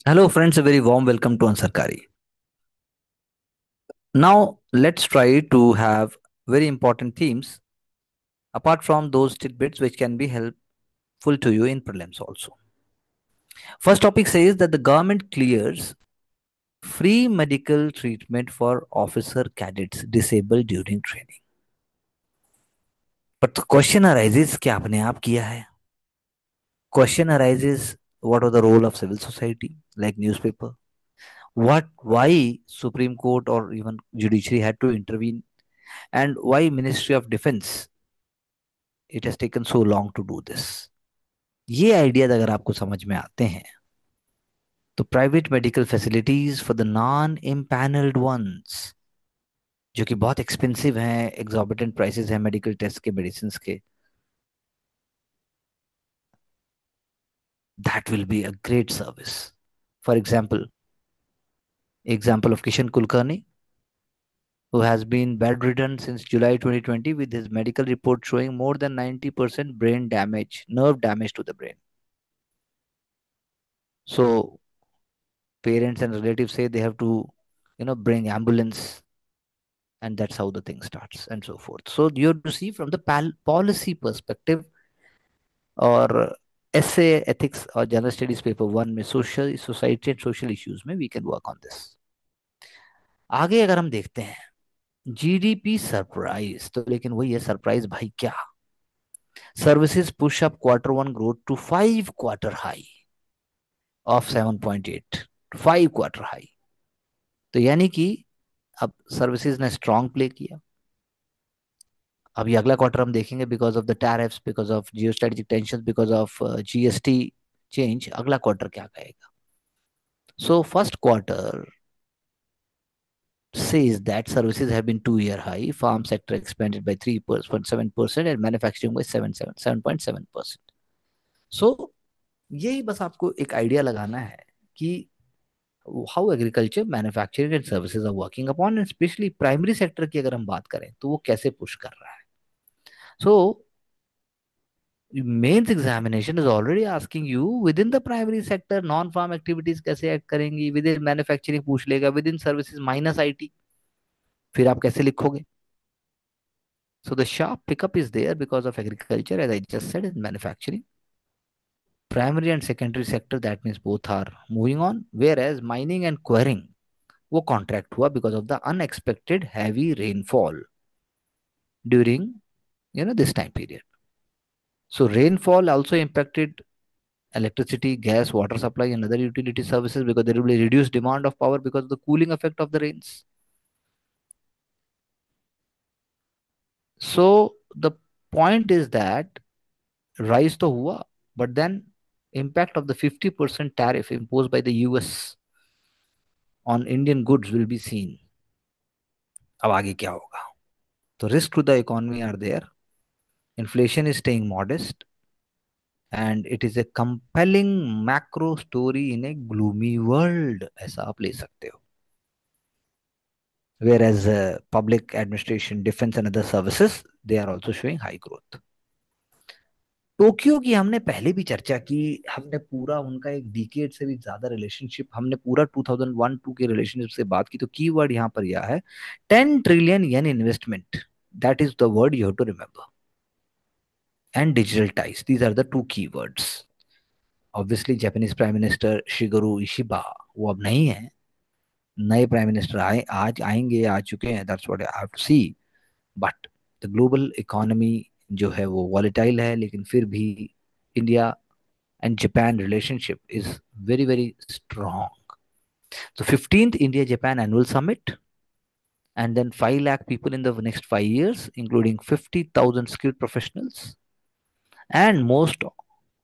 Hello, friends. A very warm welcome to Ansarkari. Now, let's try to have very important themes apart from those tidbits which can be helpful to you in prelims also. First topic says that the government clears free medical treatment for officer cadets disabled during training. But the question arises कि आपने आप किया है. Question arises what was the role of civil society like newspaper? Why Supreme Court or even judiciary had to intervene, and why Ministry of Defense it has taken so long to do this. ये ideas अगर आपको समझ में आते हैं तो private medical facilities for the non empanelled ones जो कि बहुत एक्सपेंसिव हैं, एग्जॉर्बिटेंट प्राइसेस हैं मेडिकल टेस्ट के, मेडिसिन के, that will be a great service. For example of Kishan Kulkarni who has been bedridden since July 2020 with his medical report showing more than 90% brain damage, nerve damage to the brain. So parents and relatives say they have to, bring ambulance, and that's how the thing starts and so forth. So you have to see from the policy perspective or essay ethics or general studies paper one में social society and social issues में we can work on this. आगे अगर हम देखते हैं GDP surprise, तो लेकिन वही है सरप्राइज भाई क्या. Services push up quarter one growth to 5 quarter high of 7.8, 5 quarter high. तो यानी कि अब सर्विसेज ने स्ट्रांग प्ले किया. अभी अगला क्वार्टर हम देखेंगे because of the tariffs, because of geo strategic tension, because of GST change, अगला क्वार्टर क्या कहेगा. So first quarter says that services have been 2-year high, farm sector expanded by 3.7% and manufacturing by 7.7%. So यही बस आपको एक idea लगाना है कि how agriculture, manufacturing and services are working upon, and specially primary sector की अगर हम बात करें तो वो कैसे पुश कर रहा है. So mains examination is already asking you within the primary sector non farm activities कैसे एक्ट करेंगी, विद इन मैन्युफैक्चरिंग पूछ लेगा, within services minus IT, फिर आप कैसे लिखोगे. So the sharp pickup is there because of agriculture as I just said in manufacturing. Primary and secondary sector that means both are moving on, whereas mining and quarrying वो contract हुआ because of the unexpected heavy rainfall during this time period. So rainfall also impacted electricity, gas, water supply, and other utility services because there will be reduced demand of power because of the cooling effect of the rains. So the point is that rise to hua, but then impact of the 50% tariff imposed by the US on Indian goods will be seen. अब आगे क्या होगा. तो risk to the economy are there. Inflation is staying modest, and it is a compelling macro story in a gloomy world. ऐसा आप ले सकते हो. Whereas public administration, defense and other services, they are also showing high growth. Tokyo की हमने पहले भी चर्चा की. हमने पूरा उनका एक डिकेड से भी ज्यादा रिलेशनशिप, हमने पूरा 2001-2 के रिलेशनशिप से बात की. तो कीवर्ड यहाँ पर यह है 10 trillion yen investment. That is the word you have to remember. And digital ties, these are the two keywords. Obviously Japanese prime minister Shigeru Ishiba वो अब नहीं है. नए प्राइम मिनिस्टर आए, आज आएंगे, आ चुके हैं, that's what I have to see. But the global economy जो है वो वॉलेटाइल है, लेकिन फिर भी India and Japan relationship is very very strong. तो 15th India Japan annual summit, and then 5 lakh people in the next 5 years, including 50,000 skilled professionals, and most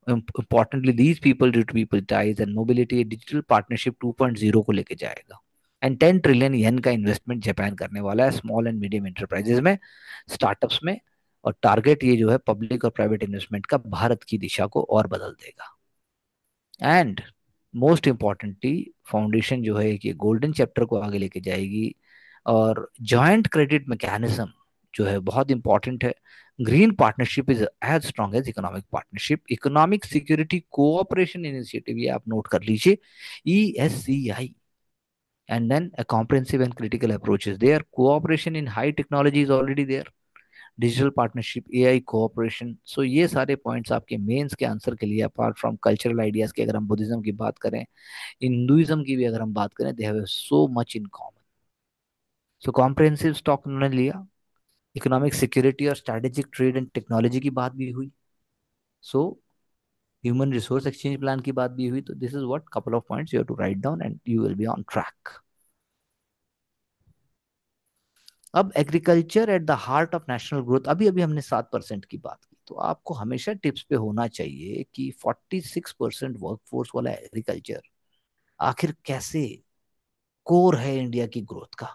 importantly these people due to people ties and mobility digital partnership 2.0 को लेके जाएगा. And 10 trillion येन का investment Japan करने वाला है small and medium enterprises में, startups में. और टारगेट ये जो है पब्लिक और प्राइवेट इन्वेस्टमेंट का भारत की दिशा को और बदल देगा. एंड मोस्ट इम्पॉर्टेंटली फाउंडेशन जो है कि गोल्डन चैप्टर को आगे लेके जाएगी. और जॉइंट क्रेडिट मैकेनिज्म जो है बहुत इंपॉर्टेंट है. Green partnership is as strong as economic partnership. Economic security cooperation initiative, ये आप नोट कर लीजिए, ESCI. And then a comprehensive and critical approaches there. Cooperation in high technology is already there. Digital partnership, AI cooperation. So ये सारे points आपके mains के answer के लिए, अपार्ट फ्रॉम कल्चरल आइडियाज के, अगर हम बुद्धिज्म की बात करें, हिंदुइज्म की भी अगर हम बात करें, they have so much in common. So comprehensive stock उन्होंने लिया. इकोनॉमिक सिक्योरिटी और स्ट्रेटेजिक ट्रेड एंड टेक्नोलॉजी की बात भी हुई. So human resource exchange plan की बात भी हुई. तो this is what couple of points you have to write down and you will be on track. अब agriculture at the heart of national growth. अभी अभी हमने 7% की बात की, तो आपको हमेशा टिप्स पे होना चाहिए कि 46% वर्कफोर्स वाला एग्रीकल्चर आखिर कैसे कोर है इंडिया की ग्रोथ का.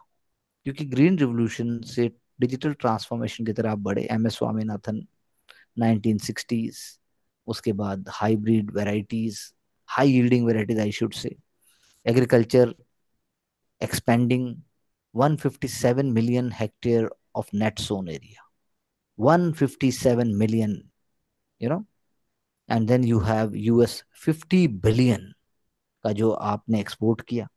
क्योंकि ग्रीन रिवोल्यूशन से डिजिटल ट्रांसफॉर्मेशन की तरफ आप बढ़े. एम एस स्वामीनाथन 1960s, उसके बाद hybrid varieties, high yielding varieties I should say, agriculture expanding 157 million hectare of net sown area. 157 million, you know. And then you have US 50 billion का जो आपने एक्सपोर्ट किया.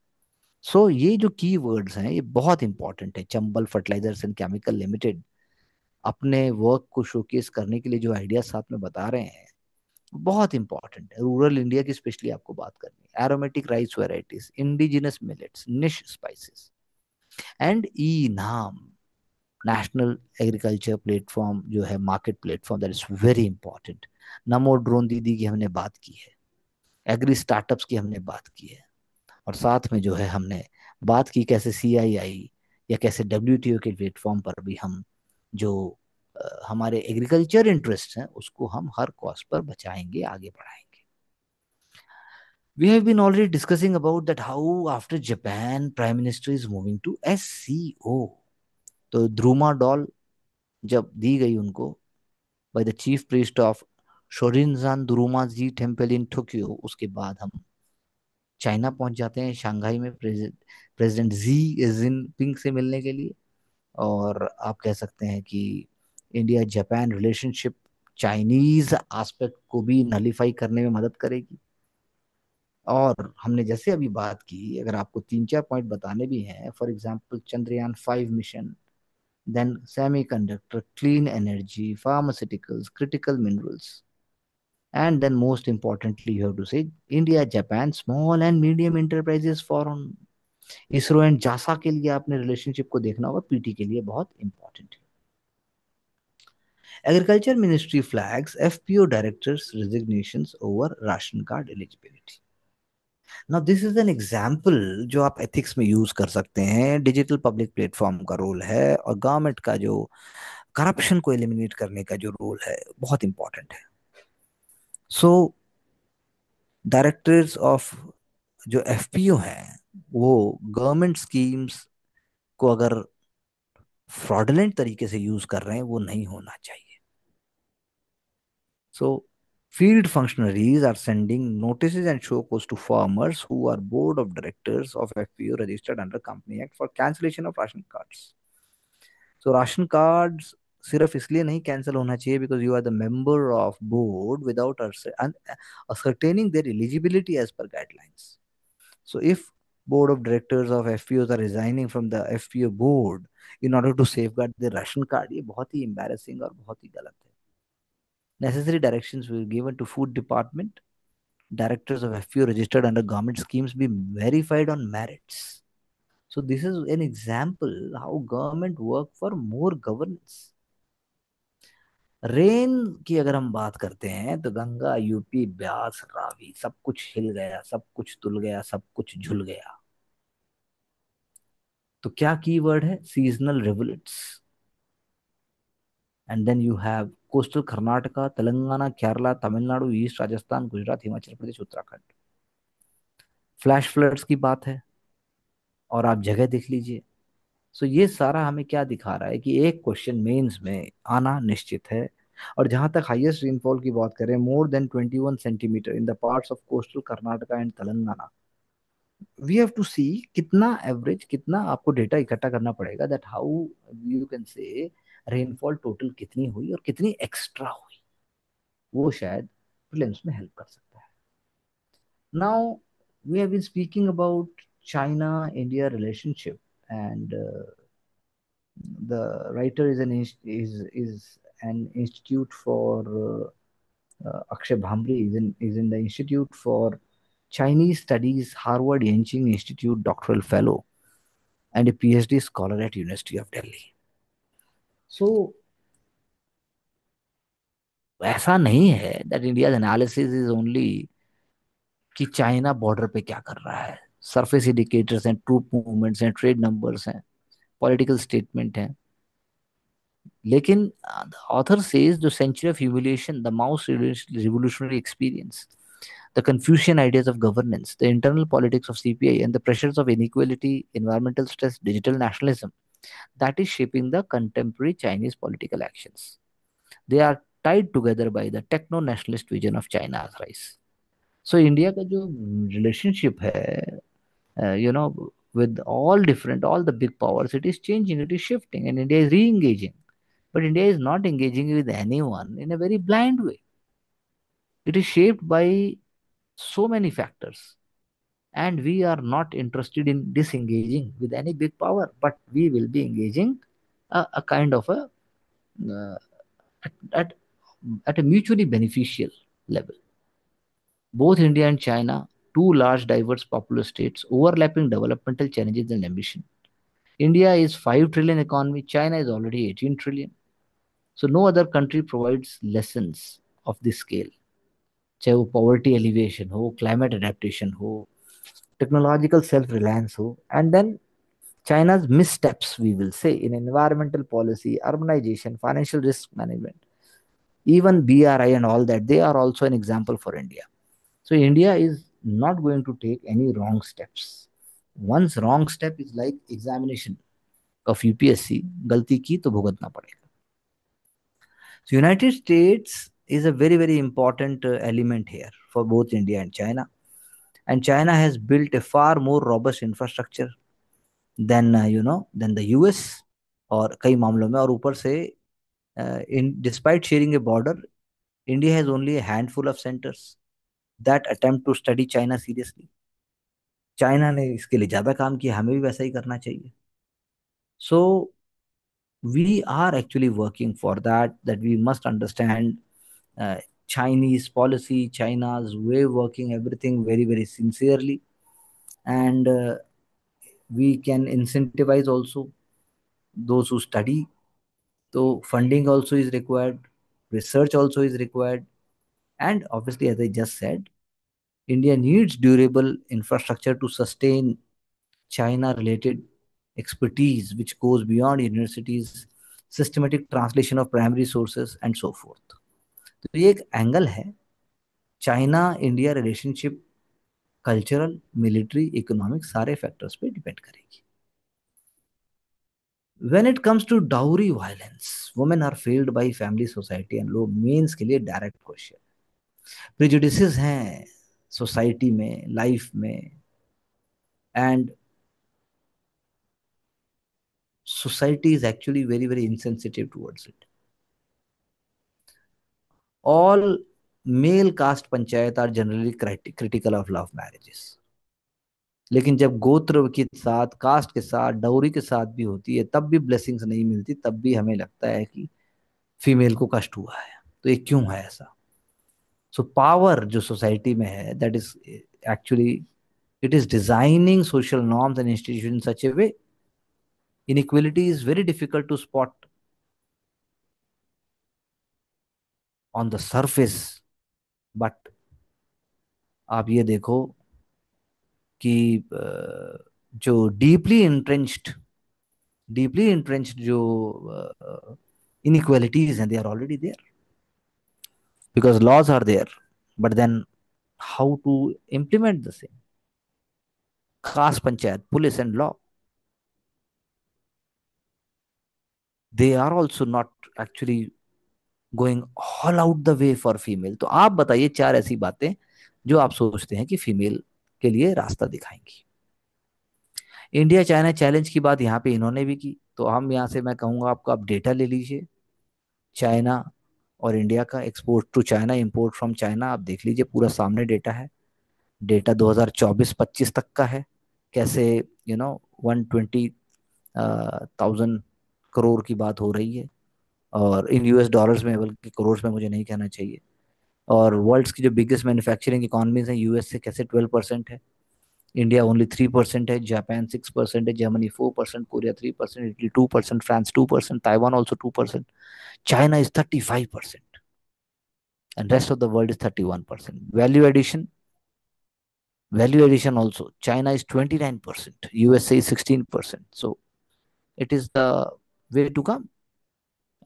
सो ये जो की वर्ड्स हैं ये बहुत इंपॉर्टेंट है. Chambal fertilisers and chemical limited अपने वर्क को शोकेस करने के लिए जो आइडिया साथ में बता रहे हैं, बहुत इंपॉर्टेंट है. रूरल इंडिया की स्पेशली आपको बात करनी है. Aromatic rice varieties, indigenous millets, निश स्पाइसेस, एंड ई नाम, नेशनल एग्रीकल्चर प्लेटफॉर्म जो है, market platform, that is very important. NaMo drone दीदी की हमने बात की है, एग्री स्टार्टअप्स की हमने बात की है, और साथ में जो है हमने बात की कैसे CII या कैसे WTO के प्लेटफॉर्म पर भी हम जो हमारे एग्रीकल्चर इंटरेस्ट हैं उसको हम हर कॉस्ट पर बचाएंगे, आगे बढ़ाएंगे. We have been already discussing about that how after Japan, Prime Minister is moving to SCO. तो ध्रुमा डॉल जब दी गई उनको by the chief priest of Shorinzan Daruma ji temple in Tokyo, उसके बाद हम चाइना पहुंच जाते हैं, शंघाई में प्रेसिडेंट जी जिनपिंग से मिलने के लिए. और आप कह सकते हैं कि India Japan relationship Chinese aspect को भी नलीफाई करने में मदद करेगी. और हमने जैसे अभी बात की, अगर आपको 3-4 पॉइंट बताने भी हैं, for example Chandrayaan 5 mission, then semiconductor, clean energy, pharmaceuticals, critical minerals, and then most importantly, you have to say India, Japan, small and medium enterprises forum. ISRO and जासा के लिए आपने रिलेशनशिप को देखना होगा, पीटी के लिए बहुत इंपॉर्टेंट है. Agriculture ministry flags FPO directors resignations over ration card eligibility. Now this is an example जो आप एथिक्स में यूज कर सकते हैं. डिजिटल पब्लिक प्लेटफॉर्म का रोल है, और गवर्नमेंट का जो करप्शन को एलिमिनेट करने का जो रोल है बहुत इंपॉर्टेंट है. सो डायरेक्टर्स ऑफ जो FPO हैं, वो गवर्नमेंट स्कीम्स को अगर फ्रॉडलेंट तरीके से यूज कर रहे हैं, वो नहीं होना चाहिए. सो field functionaries are sending notices and show cause to farmers who are board of directors of FPO registered under Company Act for cancellation of ration cards. So ration cards सिर्फ इसलिए नहीं कैंसिल होना चाहिए because you are the member of board without ascertaining their eligibility as per guidelines. So if board of directors of FPOs are resigning from the FPO board in order to safeguard the ration card, ये बहुत ही embarrassing और बहुत ही गलत है. Necessary directions were given to food department. Directors of FPO registered under government schemes be verified on merits. So this is an example how government work for more governance. Rain की अगर हम बात करते हैं तो गंगा, यूपी, ब्यास, रावी, सब कुछ हिल गया, सब कुछ तुल गया, सब कुछ झुल गया. तो क्या कीवर्ड है? Seasonal rivulets. And then you have coastal Karnataka, Telangana, Kerala, Tamil Nadu, east Rajasthan, Gujarat, Himachal Pradesh, Uttarakhand. Flash floods की बात है, और आप जगह देख लीजिए. सो ये सारा हमें क्या दिखा रहा है कि एक क्वेश्चन मेंस में आना निश्चित है. और जहां तक हाईएस्ट रेनफॉल की बात करें, more than 21 centimetre in the parts of coastal Karnataka and Telangana. We have to see कितना एवरेज, कितना आपको डेटा इकट्ठा करना पड़ेगा, that how you can say rainfall total कितनी हुई और कितनी एक्स्ट्रा हुई, वो शायद प्रीलिम्स में हेल्प कर सकता है. Now we have been speaking about China India relationship, and the writer is an institute for Akshay Bhambre is in the Institute for Chinese Studies, Harvard Yenching Institute doctoral fellow, and a PhD scholar at University of Delhi. So ऐसा नहीं है that India's analysis is only कि China border पे क्या कर रहा है. Surface indicators हैं, ट्रूप मूवमेंट्स हैं, ट्रेड नंबर्स हैं, पॉलिटिकल स्टेटमेंट हैं. लेकिन author says the century of humiliation, the Mao's revolutionary experience, the Confucian ideas of governance, the internal politics of CPI, and the pressures of inequality, environmental stress, digital nationalism that is shaping the contemporary Chinese political actions. They are tied together by the techno nationalist vision of China's rise. So India का जो relationship है, with all the big powers, it is changing, it is shifting, and India is re-engaging. But India is not engaging with anyone in a very blind way. It is shaped by so many factors, and we are not interested in disengaging with any big power, but we will be engaging a kind of a uh, at, at a mutually beneficial level. Both India and China, two large, diverse, populous states, overlapping developmental challenges and ambition. India is 5 trillion economy, China is already 18 trillion. So no other country provides lessons of this scale. चाहे वो poverty alleviation हो, climate adaptation हो, technological self reliance हो, and then China's missteps, we will say, in environmental policy, urbanization, financial risk management, even BRI and all that, they are also an example for India. So India is not going to take any wrong steps. Once wrong step is like examination of UPSC, गलती की तो भुगतना पड़ेगा. So United States is a very, very important element here for both India and China. And China has built a far more robust infrastructure than the US और कई मामलों में. और ऊपर से in despite sharing a border, India has only a handful of centers that attempt to study China seriously. China ने इसके लिए ज्यादा काम किया, हमें भी वैसा ही करना चाहिए. So we are actually working for that we must understand uh, Chinese policy, China's way of working, everything very, very sincerely. And we can incentivize also those who study. So funding also is required, research also is required. And obviously, as I just said, India needs durable infrastructure to sustain China related expertise, which goes beyond universities, systematic translation of primary sources, and so forth. तो ये एक angle है. China India relationship cultural, military, economic सारे factors पे depend करेगी. When it comes to dowry violence, women are failed by family, society and law. Men's के लिए direct question. Prejudices हैं सोसाइटी में, लाइफ में, and society is actually very, very insensitive towards it. All male caste panchayat are generally critical of love marriages. लेकिन जब गोत्र के साथ, कास्ट के साथ, डाउरी के साथ भी होती है, तब भी ब्लेसिंग्स नहीं मिलती, तब भी हमें लगता है कि फीमेल को कष्ट हुआ है. तो ये क्यों है ऐसा? सो पावर जो सोसाइटी में है, that is actually it is designing social norms and institution such A way. inequality is very difficult to spot on the surface, but आप ये देखो कि जो डीपली इंट्रेंच्ड जो inequalities हैं, they are already there because laws are there, but then how to implement the same? Caste panchayat, police and law, they are also not actually going all out the way for female. तो आप बताइए चार ऐसी बातें जो आप सोचते हैं कि फीमेल के लिए रास्ता दिखाएंगी. इंडिया चाइना चैलेंज की बात यहाँ पे इन्होंने भी की, तो हम यहाँ से मैं कहूँगा आपको, आप डेटा ले लीजिए चाइना और इंडिया का, export to China, import from China, आप देख लीजिए, पूरा सामने डेटा है। डेटा 2024-25 तक का है। कैसे 120,000 करोड़ की बात हो रही है, और इन यूएस डॉलर्स में, बल्कि करोड़ में मुझे नहीं कहना चाहिए। और वर्ल्ड्स की जो बिगेस्ट मैन्युफैक्चरिंग इकोनॉमीज हैं यूएस से कैसे 12% है, इंडिया ओनली 3% है, जापान 6% है, Germany 4%, Korea 3%, Italy 2%, France 2%, Taiwan also 2%, China is 35%, and rest of the world is 31%. Value addition also, China is 29%, USA is 16%. So it is the way to come.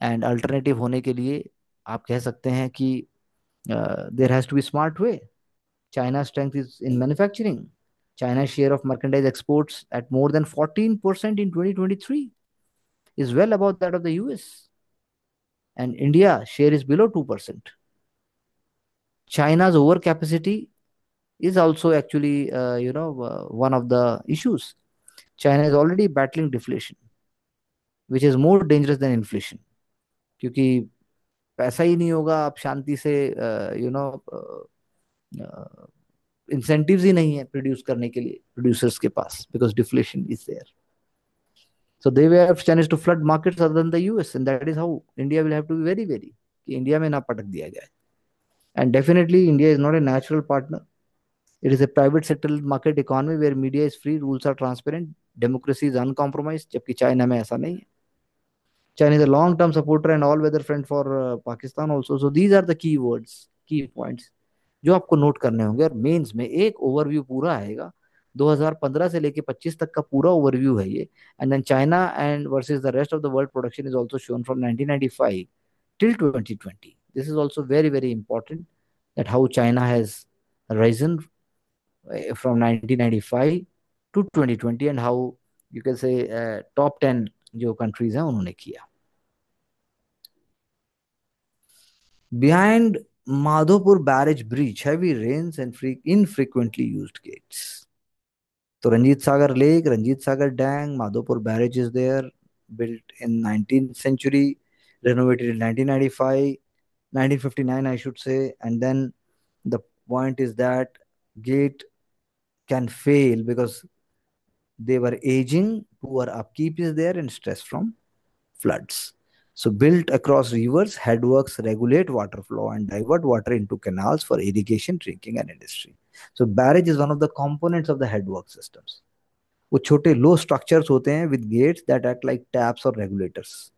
And alternative होने के लिए आप कह सकते हैं कि there has to be smart way. China's strength is in manufacturing. China's share of merchandise exports at more than 14% in 2023 is well above that of the US. And India share is below 2%. China's overcapacity is also actually, one of the issues. China is already battling deflation, which is more dangerous than inflation. क्योंकि पैसा ही नहीं होगा, आप शांति से you know incentives ही नहीं है produce करने के लिए प्रोड्यूसर्स के पास, because deflation is there. So they were Chinese to flood markets other than the US, and that is how India will have to be very, very, कि India में ना पटक दिया जाए. And definitely India is not a natural partner. It is a private settled market economy where media is free, rules are transparent, democracy is uncompromised, जबकि China में ऐसा नहीं है. China is a long-term supporter and all-weather friend for Pakistan also. So these are the key words, key points जो आपको note करने होंगे. और मेंस में एक ओवरव्यू पूरा आएगा, 2015 से लेके 25 तक का पूरा ओवरव्यू है ये. And then China and versus the rest of the world production is also shown from 1995 till 2020. This is also very, very important, that how China has risen from 1995 to 2020, and how you can say top 10 जो countries हैं उन्होंने किया. Behind Madhopur barrage breach, heavy rains and infrequently used gates. So Ranjit Sagar Lake, Ranjit Sagar Dam, Madhopur barrage is there, built in 19th century, renovated in 1995, 1959 I should say. And then the point is that gate can fail because they were aging, poor upkeep is there, and stress from floods. So, built across rivers, headworks regulate water flow and divert water into canals for irrigation, drinking, and industry. So, barrage is one of the components of the headwork systems. वो छोटे लो structures होते हैं with gates that act like taps or regulators.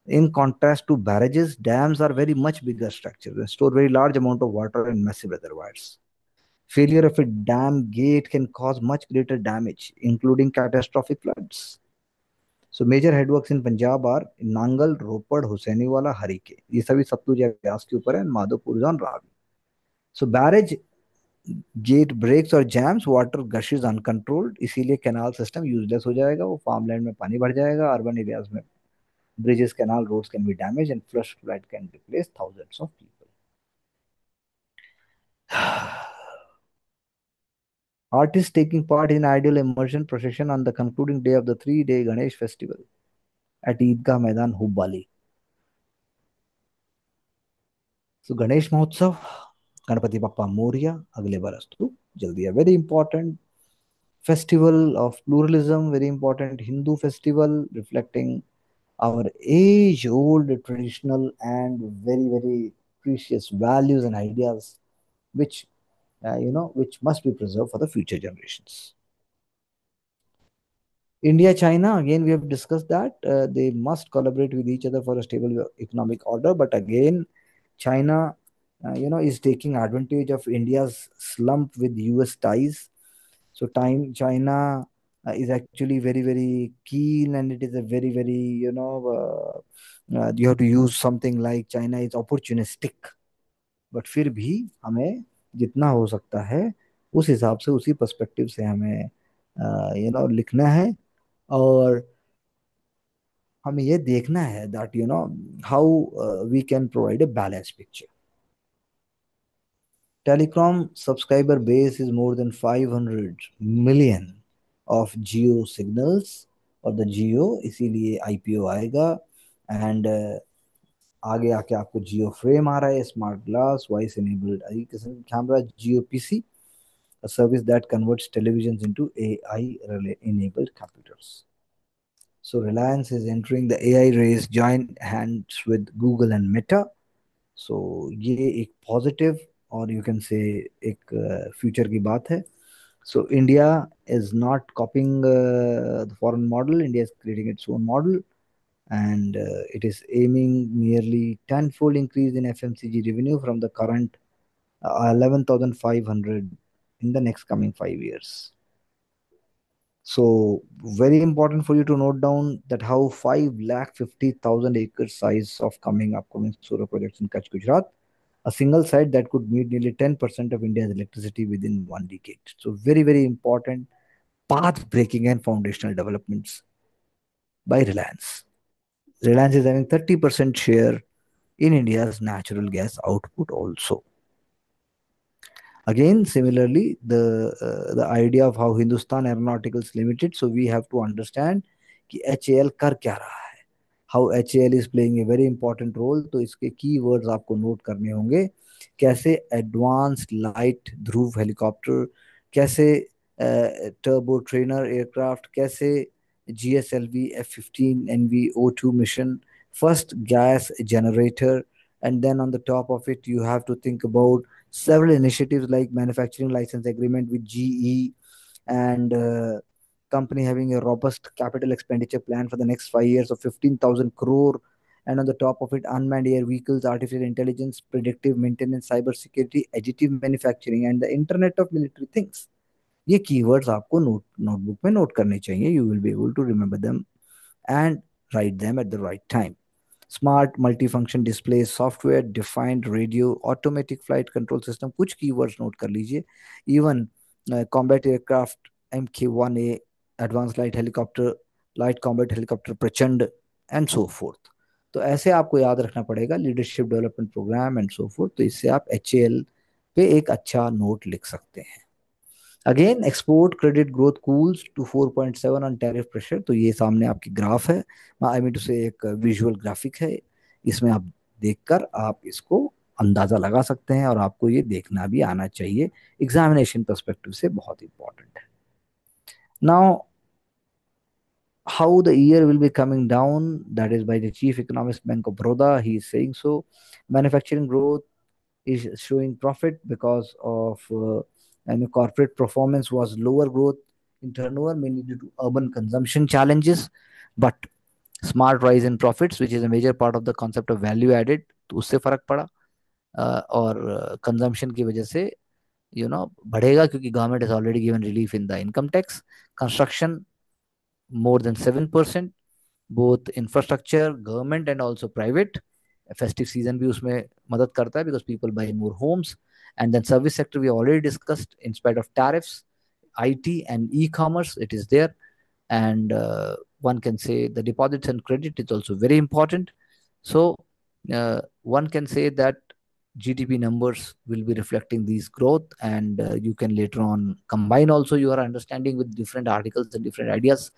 In contrast to barrages, dams are very much bigger structures and store very large amount of water in massive reservoirs. Failure of a dam gate can cause much greater damage, including catastrophic floods. So major headworks in Punjab are Nangal, Ropar, Hussainiwala, Harike. ये सभी सतलुज या व्यास के ऊपर है, Madhopur on Ravi. So barrage gate breaks और jams, water gushes uncontrolled, इसीलिए canal system useless हो जाएगा, वो फार्मलैंड में पानी भर जाएगा, अर्बन एरियाज में bridges, canal, roads can be damage and flash flood can replace thousands of people. Artists taking part in ideal immersion procession on the concluding day of the 3-day Ganesh festival at Eidgah Maidan, Hubbali. So Ganesh महोत्सव, गणपति बप्पा मोरिया, अगले बरस तो जल्दी है. Very important festival of pluralism, very important Hindu festival reflecting our age old traditional and very, very precious values and ideas, which which must be preserved for the future generations. India China, again we have discussed that they must collaborate with each other for a stable economic order, but again China is taking advantage of India's slump with US ties. So time China is actually very, very keen, and it is a very, very you have to use something like China is opportunistic. But फिर भी हमें जितना हो सकता है उस हिसाब से, उसी पर्सपेक्टिव से हमें लिखना है. और हमें ये देखना है that how we can provide a balanced picture. Telecom subscriber base is more than 500 million of Jio signals और द जियो, इसीलिए आईपीओ आएगा। एंड आगे आके आपको जियो फ्रेम आ रहा है, smart glass, voice enabled I camera, Jio PC, a service that converts televisions into AI enabled computers. So Reliance is entering the AI race, join hands with Google and Meta. So ये एक positive और you can से एक future की बात है. So India is not copying the foreign model. India is creating its own model, and it is aiming nearly tenfold increase in FMCG revenue from the current 11,500 in the next coming 5 years. So very important for you to note down that how 5,50,000 acres size of upcoming solar projects in Kutch, Gujarat, a single site that could meet nearly 10% of India's electricity within 1 decade. So very important path breaking and foundational developments by Reliance. Reliance is having 30% share in India's natural gas output also. Again, similarly, the idea of how Hindustan Aeronautics Limited, so we have to understand कि HAL कर क्या रहा है, how HAL is playing a very important role. तो इसके keywords आपको note करने होंगे. कैसे एडवांस्ड लाइट ध्रुव हेलीकॉप्टर, कैसे टर्बो ट्रेनर एयरक्राफ्ट, कैसे GSLV F-15 NV-O2 mission, first gas generator, and then on the top of it you have to think about several initiatives like manufacturing license agreement with GE, and company having a robust capital expenditure plan for the next 5 years of 15,000 crore. And on the top of it, unmanned air vehicles, artificial intelligence, predictive maintenance, cyber security, additive manufacturing, and the internet of military things. ये keywords आपको notebook में note करने चाहिए. You will be able to remember them and write them at the right time. Smart multifunction display, software defined radio, automatic flight control system, कुछ keywords note कर लीजिए. Even combat aircraft MK1A, advanced light combat helicopter प्रचंड, and so forth. तो ऐसे आपको याद रखना पड़ेगा, leadership development programme and so forth. तो इससे आप HAL पे एक अच्छा नोट लिख सकते हैं. Again export credit growth cools to 4.7 on tariff pressure. तो ये सामने आपकी ग्राफ है, आई मीन टू से एक विजुअल ग्राफिक है. इसमें आप देखकर आप इसको अंदाजा लगा सकते हैं, और आपको ये देखना भी आना चाहिए, एग्जामिनेशन पर्सपेक्टिव से बहुत इंपॉर्टेंट है. Now how the year will be coming down, that is by the chief economist Bank of Baroda. He is saying so. Manufacturing growth is showing profit because of and the corporate performance was lower growth in turnover, mainly due to urban consumption challenges, but smart rise in profits, which is a major part of the concept of value added, तो उससे फर्क पड़ा. और consumption की वजह से बढ़ेगा, क्योंकि government has already given relief in the income tax. Construction more than 7%, both infrastructure, government and also private. Festive season भी उसमें मदद करता है because people buy more homes. And then service sector we already discussed, in spite of tariffs, IT and e-commerce, it is there. And one can say the deposits and credit is also very important. So one can say that GDP numbers will be reflecting these growth, and you can later on combine also your understanding with different articles and different ideas.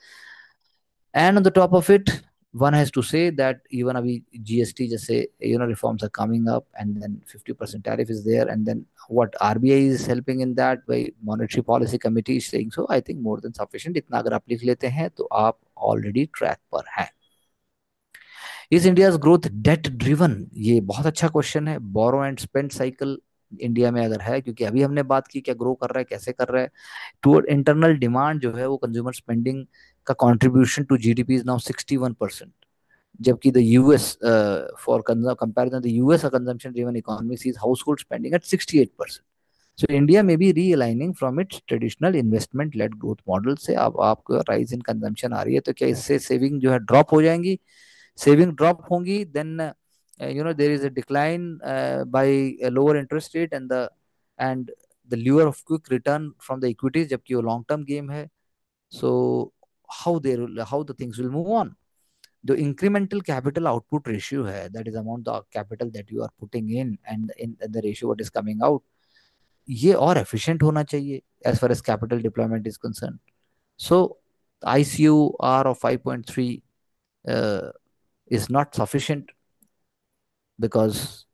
And on the top of it, one has to say that even abhi GST जैसे reforms are coming up, and then 50% tariff is there, and then what RBI is helping in that by monetary policy committee is saying so. I think more than sufficient. इतना अगर आप लिख लेते हैं तो आप already track पर हैं. Is India's growth debt driven? ये बहुत अच्छा क्वेश्चन है. Borrow and spend cycle India में अगर है, क्योंकि अभी हमने बात की क्या ग्रो कर रहा है, कैसे कर रहा है. टूवर्ड इंटरनल डिमांड जो है वो कंज्यूमर स्पेंडिंग का contribution to GDP is now 61%, जबकि the US for comparison the US consumption driven economy sees household spending at 68%. So India may be realigning from its traditional investment led growth model से. अब आपको rise in consumption आ रही है, तो क्या इससे saving जो है ड्रॉप हो जाएंगी? सेविंग ड्रॉप होंगी, then there is a decline by lower interest rate and the lure of quick return from the equities, जबकि वो लॉन्ग टर्म गेम है. सो how the things will move on. The incremental capital output ratio है, that is amount of capital that you are putting in the ratio what is coming out, ये और efficient होना चाहिए as far as capital deployment is concerned. So ICUR of 5.3 is not sufficient because,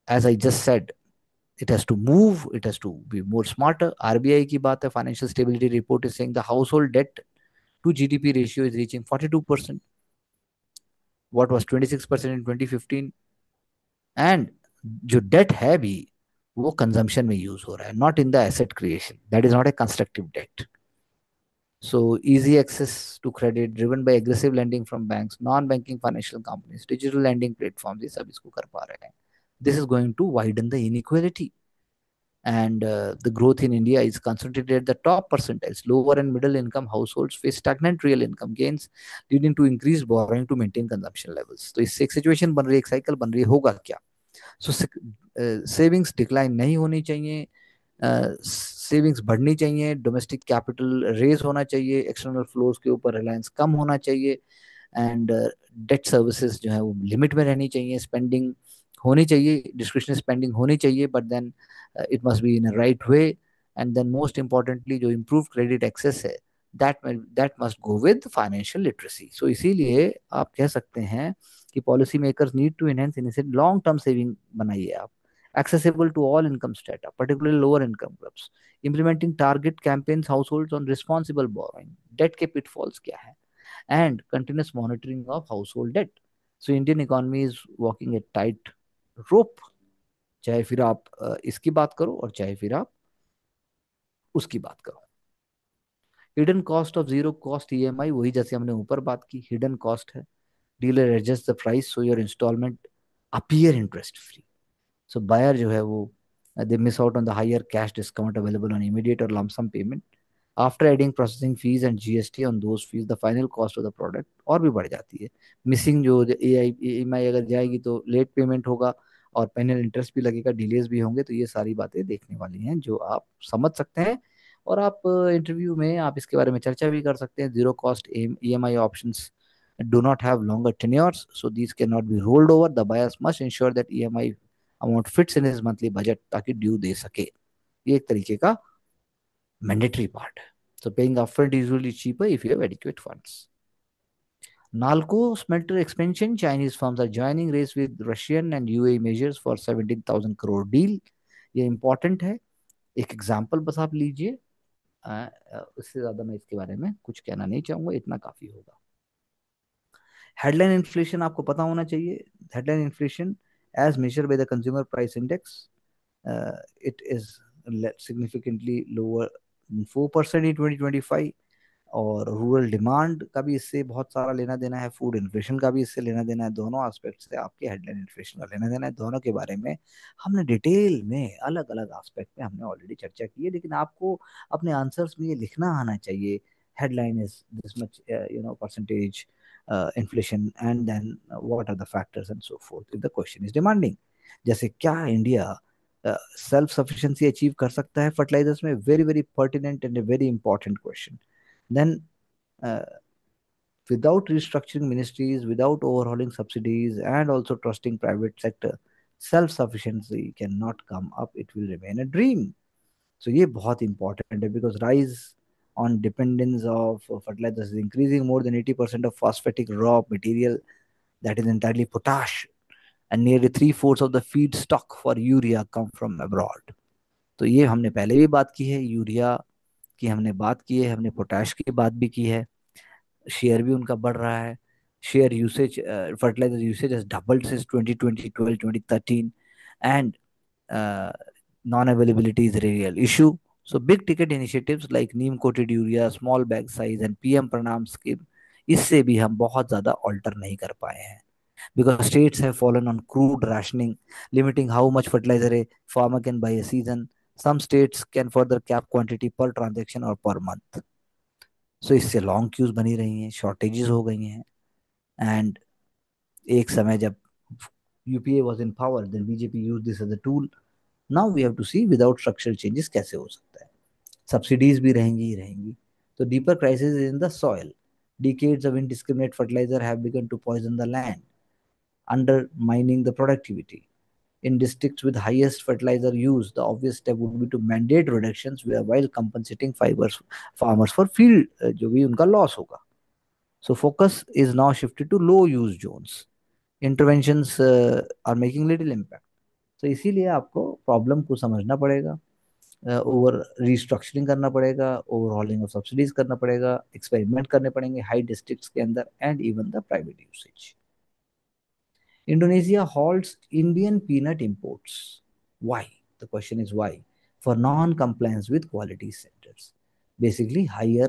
as I just said, it has to move, it has to be more smarter. RBI की बात है, Financial Stability Report is saying the household debt to GDP ratio is reaching 42%. What was 26% in 2015? And जो debt है भी वो consumption में use हो रहा है, not in the asset creation. That is not a constructive debt. So easy access to credit driven by aggressive lending from banks, non-banking financial companies, digital lending platforms, ये सब इसको कर पा रहे हैं. This is going to widen the inequality. And the growth in India is concentrated at the top percentiles. Lower and middle income households face stagnant real income gains, leading to increased borrowing to maintain consumption levels. तो इससे एक situation बन रही है, एक cycle बन रही है, होगा क्या? सो सेविंग्स डिक्लाइन नहीं होनी चाहिए, सेविंग्स बढ़नी चाहिए, डोमेस्टिक कैपिटल रेज होना चाहिए, एक्सटर्नल फ्लोज के ऊपर रिलायंस कम होना चाहिए, एंड डेट सर्विसेज जो है वो लिमिट में रहनी चाहिए, स्पेंडिंग होनी चाहिए, डिस्क्रिशनरी स्पेंडिंग होनी चाहिए, but then it must be in a right way. And then most importantly जो इम्प्रूव क्रेडिट एक्सेस है, that must go with financial literacy. So इसीलिए आप कह सकते हैं कि policy makers need to enhance initiate long term saving बनाइए आप, accessible to all income strata, particularly lower income groups. Implementing target campaigns households on responsible borrowing, debt के pitfalls क्या है, and continuous monitoring of household debt. So Indian economy is walking a tight rope. चाहे फिर आप इसकी बात करो और चाहे फिर आप उसकी बात करो. Hidden cost of zero cost EMI, वही जैसे हमने ऊपर बात की, हिडन कॉस्ट है. Dealer adjust the price so your instalment appear interest free. So buyer जो है वो they miss out on the higher cash discount available on immediate or lump sum payment. After adding processing fees and GST on those fees, the final cost of the product और भी बढ़ जाती है. Missing जो EMI अगर जाएगी तो late payment होगा और पेनल इंटरेस्ट भी लगेगा, डिलेज भी होंगे. तो ये सारी बातें देखने वाली हैं जो आप समझ सकते हैं, और आप इंटरव्यू में आप इसके बारे में चर्चा भी कर सकते हैं. Zero cost EMI options do not have longer tenures, so these cannot be rolled over. The buyers must ensure that EMI amount fits in his monthly budget ताकि ड्यू दे सके. ये एक तरीके का मैंडेटरी पार्ट है. So paying upfront usually cheaper if you have adequate funds. Nalco smelter expansion, Chinese firms are joining race with Russian and UAE measures for 17,000 crore deal. ये important है. एक एग्जांपल बस आप लीजिए. इससे ज्यादा मैं इसके बारे में कुछ कहना नहीं चाहूंगा, इतना काफी होगा. हेडलाइन इन्फ्लेशन आपको पता होना चाहिए. Headline inflation as measure by the consumer price index, it is significantly lower than 4% in 2025. और रूरल डिमांड का भी इससे बहुत सारा लेना देना है, फूड इन्फ्लेशन का भी इससे लेना देना है. दोनों एस्पेक्ट से आपके हेडलाइन इन्फ्लेशन का लेना देना है. दोनों के बारे में हमने डिटेल में अलग अलग एस्पेक्ट में हमने ऑलरेडी चर्चा की है, लेकिन आपको अपने आंसर्स में ये लिखना आना चाहिए. Headline is this much percentage inflation and then what are the factors and so forth if the question is demanding. जैसे क्या इंडिया सेल्फ सफिशिएंसी अचीव कर सकता है फर्टिलाइजर्स में? Very very pertinent and a very important question. Then without restructuring ministries, without overhauling subsidies, and also trusting private sector, self-sufficiency cannot come up. It will remain a dream. So ये बहुत important है because rise on dependence of fertilizers is increasing. More than 80% of phosphatic raw material, that is entirely potash, and nearly three-fourths of the feedstock for urea come from abroad. तो ये हमने पहले भी बात की है, यूरिया की हमने बात की है, हमने पोटाश की बात भी की है. शेयर भी उनका बढ़ रहा है. Share usage, fertiliser usage has doubled since 2020, 2013, and non-availability is a real issue. So big ticket initiatives like neem coated urea, small bag size and PM Pranam scheme, इससे भी हम बहुत ज्यादा alter नहीं कर पाए हैं because states have fallen on crude rationing, limiting how much fertilizer a farmer can buy a season. Some states can further cap quantity per transaction or per month. So इससे लॉन्ग क्यूज बनी रही हैं, shortages हो गई हैं. And एक समय जब UPA was in power, then BJP use this as a tool. Now we have to see without structural changes कैसे हो सकता है. सब्सिडीज भी रहेंगी ही रहेंगी. तो deeper crisis is in the soil. Decades of indiscriminate fertilizer have begun to poison the land, undermining the productivity. In districts with highest fertilizer use, the obvious step would be to mandate reductions while compensating fibers farmers for field जो भी उनका loss होगा. So focus is now shifted to low use zones. Interventions are making little impact. So इसीलिए आपको problem को समझना पड़ेगा, over restructuring करना पड़ेगा, ओवरहॉलिंग ऑफ सब्सिडीज करना पड़ेगा, एक्सपेरिमेंट करने पड़ेंगे हाई डिस्ट्रिक्ट्स के अंदर and even the private usage. Indonesia halts Indian peanut imports. Why? The question is why? For non-compliance with quality standards. Basically, higher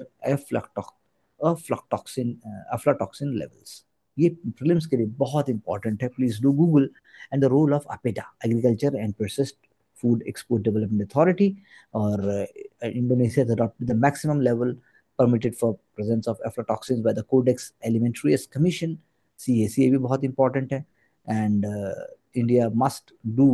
aflatoxin levels. ये prelims के लिए बहुत इंपॉर्टेंट है. Please do Google. And the role of APEDA, agriculture and processed food export development authority, और Indonesia has adopted the maximum level permitted for presence of aflatoxins by the Codex Alimentarius Commission. CACA भी बहुत important है. And India must do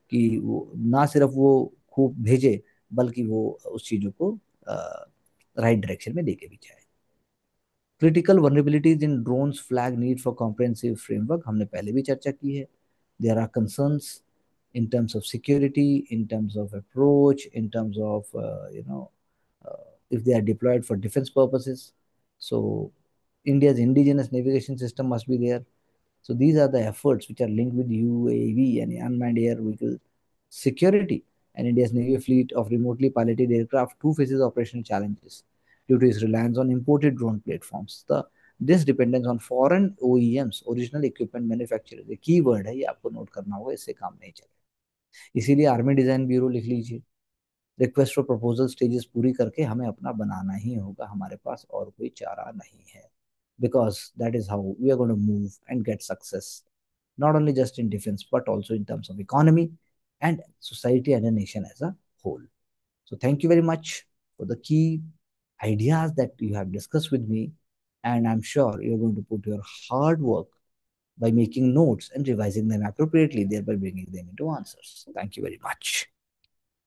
कि वो ना सिर्फ वो खूब भेजे, बल्कि वो उस चीज़ों को राइट डायरेक्शन में लेके भी जाए. Critical vulnerabilities in drones flag need for comprehensive framework. हमने पहले भी चर्चा की है. There are concerns in terms of security, in terms of approach, in terms of if they are deployed for defense purposes. So India's indigenous navigation system must be there. So these are the efforts which are linked with UAV and unmanned air vehicle security. And India's Navy fleet of remotely piloted aircraft too faces operational challenges due to its reliance on imported drone platforms. This dependence on foreign OEMs, original equipment manufacturers, ये keyword है, ये आपको note करना होगा, इससे काम नहीं चलेगा. इसीलिए आर्मी डिजाइन ब्यूरो लिख लीजिए. रिक्वेस्ट फॉर प्रपोजल स्टेजेस पूरी करके हमें अपना बनाना ही होगा. हमारे पास और कोई चारा नहीं है. Because that is how we are going to move and get success, not only just in defense, but also in terms of economy and society and a nation as a whole. So thank you very much for the key ideas that you have discussed with me. And I'm sure you're going to put your hard work by making notes and revising them appropriately, thereby bringing them into answers. Thank you very much.